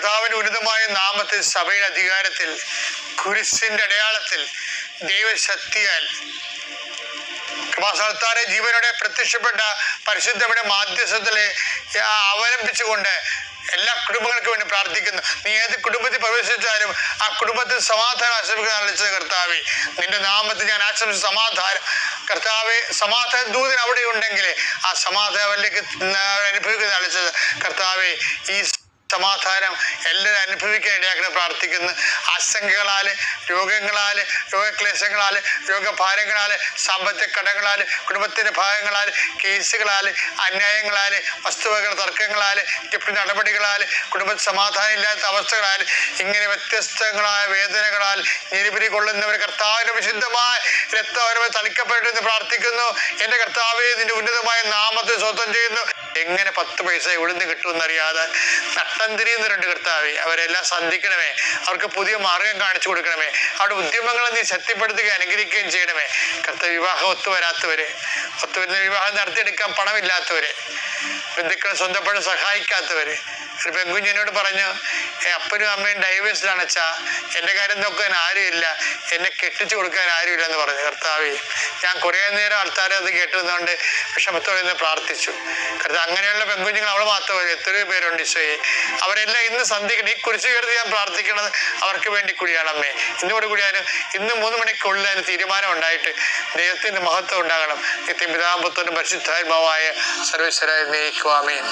കർത്താവിന്റെ ഉന്നതമായ നാമത്തിൽ, സഭയുടെ അധികാരത്തിൽ, കുരിശിന്റെ അടയാളത്തിൽ, ദൈവശക്തിയാൽ കൃപാസനത്താലെ ജീവനോടെ പ്രത്യക്ഷപ്പെട്ട പരിശുദ്ധയുടെ മാധ്യസ്ഥത്തിലെ അവലംബിച്ചുകൊണ്ട് എല്ലാ കുടുംബങ്ങൾക്കും വേണ്ടി പ്രാർത്ഥിക്കുന്നു. നീ ഏത് കുടുംബത്തിൽ പ്രവേശിച്ചാലും ആ കുടുംബത്തിൽ സമാധാനം ആശംസിക്കുന്ന കർത്താവേ, നിന്റെ നാമത്തിൽ ഞാൻ ആശംസിച്ച സമാധാനം കർത്താവെ, സമാധാന ദൂതൻ അവിടെ ഉണ്ടെങ്കിൽ ആ സമാധാനത്തിലേക്ക് അനുഭവിക്കുന്ന അളിച്ചത് കർത്താവെ, ഈ സമാധാനം എല്ലാവരും അനുഭവിക്കാൻ ഇടയാക്കണം പ്രാർത്ഥിക്കുന്നു. ആശങ്കകളാല്, രോഗങ്ങളാല്, രോഗക്ലേശങ്ങളാല്, രോഗഭാരങ്ങളാല്, സാമ്പത്തിക കടങ്ങളാല്, കുടുംബത്തിന്റെ ഭാഗങ്ങളാല്, കേസുകളാല്, അന്യായങ്ങളാല്, വസ്തുവകൾ തർക്കങ്ങളാല്, ടിപ്പ് നടപടികളാല്, കുടുംബ സമാധാനം ഇല്ലാത്ത അവസ്ഥകളാല്, ഇങ്ങനെ വ്യത്യസ്തങ്ങളായ വേദനകളാൽ ഞെരിപിരി കൊള്ളുന്നവർ കർത്താവിന്റെ വിശുദ്ധമായ രക്തവരവ് തളിക്കപ്പെട്ടെന്ന് പ്രാർത്ഥിക്കുന്നു. എന്റെ കർത്താവെ, നിന്റെ ഉന്നതമായ നാമത്തെ സ്വന്തം ചെയ്യുന്നു. എങ്ങനെ 10 പൈസ എവിടുന്ന് കിട്ടുമെന്നറിയാതെ നട്ടം തിരിയുന്നവരുണ്ട് കർത്താവെ, അവരെല്ലാം സന്ധിക്കണമേ. അവർക്ക് പുതിയ മാർഗം കാണിച്ചു കൊടുക്കണമേ. അവരുടെ ഉദ്യമങ്ങളെ നീ ശക്തിപ്പെടുത്തുകയും അനുഗ്രഹിക്കുകയും ചെയ്യണമേ. കർത്താവ്, വിവാഹം ഒത്തുവരാത്തവര്, ഒത്തുവരുന്ന വിവാഹം നടത്തിയെടുക്കാൻ പണമില്ലാത്തവര്, ബന്ധുക്കളെ സ്വന്തപ്പെട്ട് സഹായിക്കാത്തവര്. ഒരു പെൺകുഞ്ഞിനോട് പറഞ്ഞു, അപ്പനും അമ്മയും ഡൈവേഴ്സിലാണ് അച്ഛാ, എൻ്റെ കാര്യം നോക്കാൻ ആരുമില്ല, എന്നെ കെട്ടിച്ചു കൊടുക്കാൻ ആരുമില്ല എന്ന് പറഞ്ഞു. കർത്താവേ, ഞാൻ കുറേ നേരം ആൾക്കാരെ അത് കേട്ടുന്നതുകൊണ്ട് വിഷമത്തോടെ നിന്ന് പ്രാർത്ഥിച്ചു. കർത്താവ്, അങ്ങനെയുള്ള പെൺകുഞ്ഞുങ്ങൾ അവൾ മാത്രമല്ല, എത്രയോ പേരുണ്ട് ഈശോയെ. അവരെല്ലാം ഇന്ന് സന്ധിക്കണം. ഈ കുരിശ് കയറി ഞാൻ പ്രാർത്ഥിക്കുന്നത് അവർക്ക് വേണ്ടി കൂടിയാണ് അമ്മേ. ഇന്നോട് കൂടിയാലും ഇന്ന് 3 മണിക്കുള്ളിൽ അതിന് തീരുമാനം ഉണ്ടായിട്ട് ദൈവത്തിന്റെ മഹത്വം ഉണ്ടാകണം. നിത്യം പിതാപുത്രനും പരിശുദ്ധാത്മാവായ സർവേശ്വരായ ആമേൻ.